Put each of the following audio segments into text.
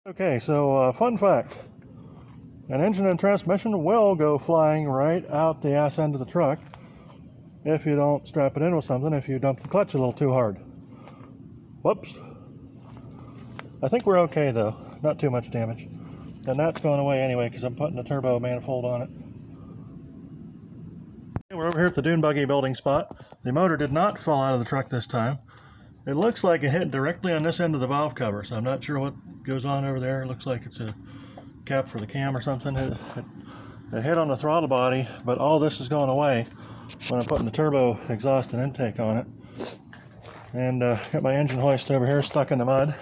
Okay, so fun fact. An engine and transmission will go flying right out the ass end of the truck if you don't strap it in with something, if you dump the clutch a little too hard. Whoops. I think we're okay though, not too much damage. And that's going away anyway because I'm putting a turbo manifold on it. We're over here at the Dune Buggy building spot. The motor did not fall out of the truck this time. It looks like it hit directly on this end of the valve cover, so I'm not sure what goes on over there. It looks like it's a cap for the cam or something. It hit on the throttle body, but all this is going away when I'm putting the turbo exhaust and intake on it. And got my engine hoist over here stuck in the mud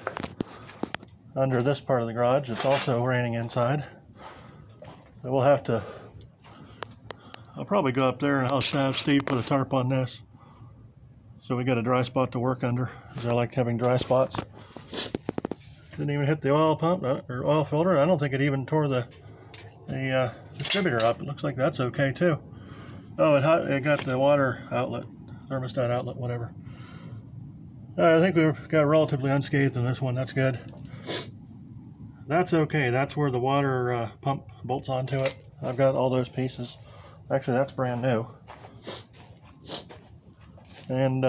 under this part of the garage. It's also raining inside. So we'll have to, I'll probably go up there and I'll have Steve put a tarp on this so we got a dry spot to work under, because I like having dry spots. Didn't even hit the oil pump or oil filter. I don't think it even tore the distributor up. It looks like that's okay too. Oh, it got the water outlet, thermostat outlet, whatever. I think we've got relatively unscathed in this one. That's good. That's okay. That's where the water pump bolts onto it. I've got all those pieces. Actually, that's brand new. And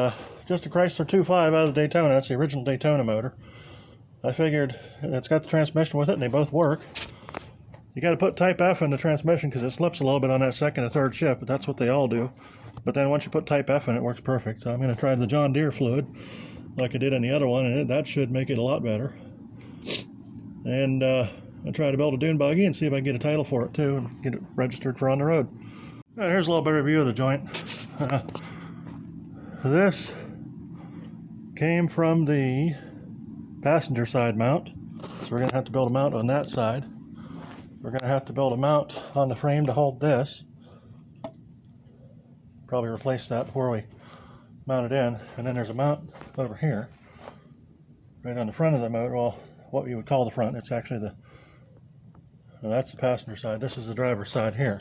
just a Chrysler 2.5 out of the Daytona. That's the original Daytona motor. I figured it's got the transmission with it and they both work. You got to put type F in the transmission because it slips a little bit on that second and third shift, but that's what they all do. But then once you put type F in, it works perfect. So I'm going to try the John Deere fluid like I did on the other one, and that should make it a lot better. And I'll try to build a Dune Buggy and see if I can get a title for it too and get it registered for on the road. All right, here's a little better view of the joint. This came from the passenger side mount, so we're going to have to build a mount on that side. We're going to have to build a mount on the frame to hold this. Probably replace that before we mount it in. And then there's a mount over here, right on the front of the motor. Well, what you would call the front. It's actually well, that's the passenger side. This is the driver's side here.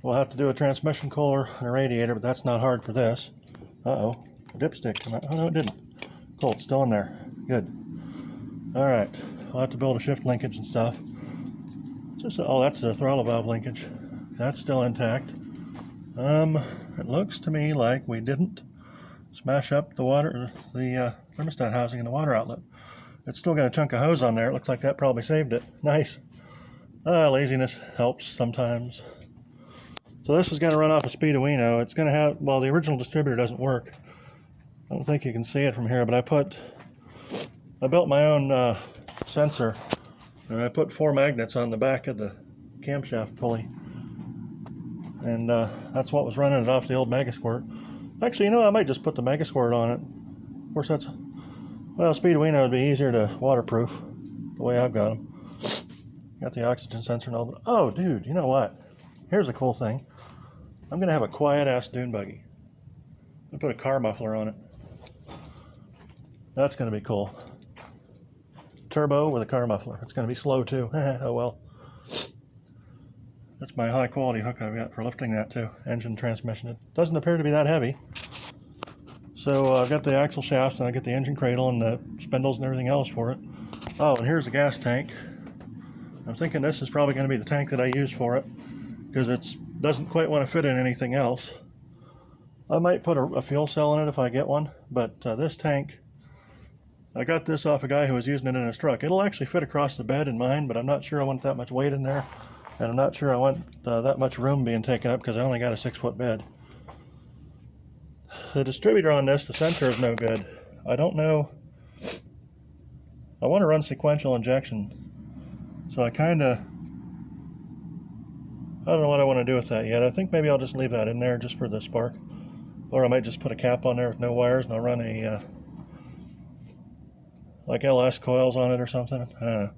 We'll have to do a transmission cooler and a radiator, but that's not hard for this. Uh-oh, the dipstick came out. Oh, no, it didn't. Cool, it's still in there. Good. All right, we'll have to build a shift linkage and stuff. Oh, that's the throttle valve linkage. That's still intact. It looks to me like we didn't smash up the thermostat housing in the water outlet. It's still got a chunk of hose on there. It looks like that probably saved it. Nice. Laziness helps sometimes. So this is going to run off a Speedowino. It's going to have, well, the original distributor doesn't work. I don't think you can see it from here, but I built my own sensor, and I put 4 magnets on the back of the camshaft pulley. And that's what was running it off the old Megasquirt. Actually, I might just put the Megasquirt on it. Of course, Speedowino would be easier to waterproof, the way I've got them. Got the oxygen sensor and all that. Oh, dude, you know what? Here's a cool thing. I'm going to have a quiet-ass Dune Buggy. I'm going to put a car muffler on it. That's going to be cool. Turbo with a car muffler. It's going to be slow, too. Oh, well. That's my high-quality hook I've got for lifting that, too. Engine transmission. It doesn't appear to be that heavy. So I've got the axle shafts, and I get the engine cradle and the spindles and everything else for it. Oh, and here's the gas tank. I'm thinking this is probably going to be the tank that I use for it, because it doesn't quite want to fit in anything else. I might put a fuel cell in it if I get one, but this tank, I got this off a guy who was using it in his truck. It'll actually fit across the bed in mine, but I'm not sure I want that much weight in there, and I'm not sure I want that much room being taken up because I only got a 6-foot bed. The distributor on this, the sensor, is no good. I don't know. I want to run sequential injection, so I don't know what I want to do with that yet. I think maybe I'll just leave that in there just for the spark. Or I might just put a cap on there with no wires and I'll run like LS coils on it or something. I don't know.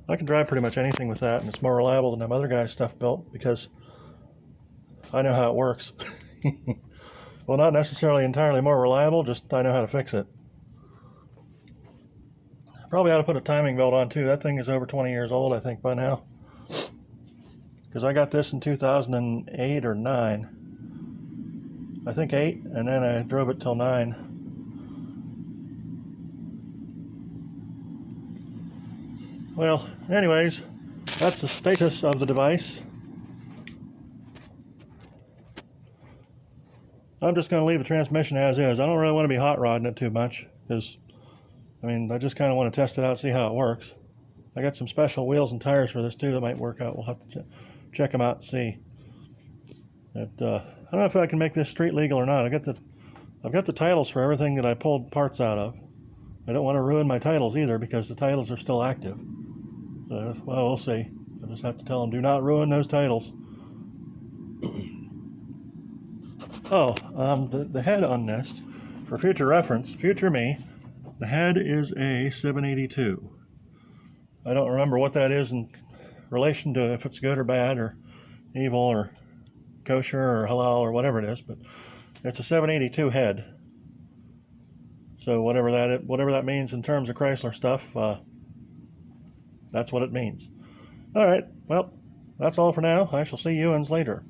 I can drive pretty much anything with that, and it's more reliable than them other guys' stuff built because I know how it works. Well, not necessarily entirely more reliable, just I know how to fix it. Probably ought to put a timing belt on too. That thing is over 20 years old, I think, by now. Because I got this in 2008 or 9. I think 8, and then I drove it till 9. well, anyways, that's the status of the device. I'm just going to leave the transmission as is. I don't really want to be hot rodding it too much because, I mean, I just kind of want to test it out, see how it works. I got some special wheels and tires for this too that might work out. We'll have to check them out and see. I don't know if I can make this street legal or not. I've got the titles for everything that I pulled parts out of. I don't want to ruin my titles either because the titles are still active. So, well, we'll see. I just have to tell them, do not ruin those titles. Oh, the head on this, for future reference, future me, the head is a 782. I don't remember what that is in relation to if it's good or bad or evil or kosher or halal or whatever it is, but it's a 782 head. So whatever that means in terms of Chrysler stuff, that's what it means. All right, well, that's all for now. I shall see you later.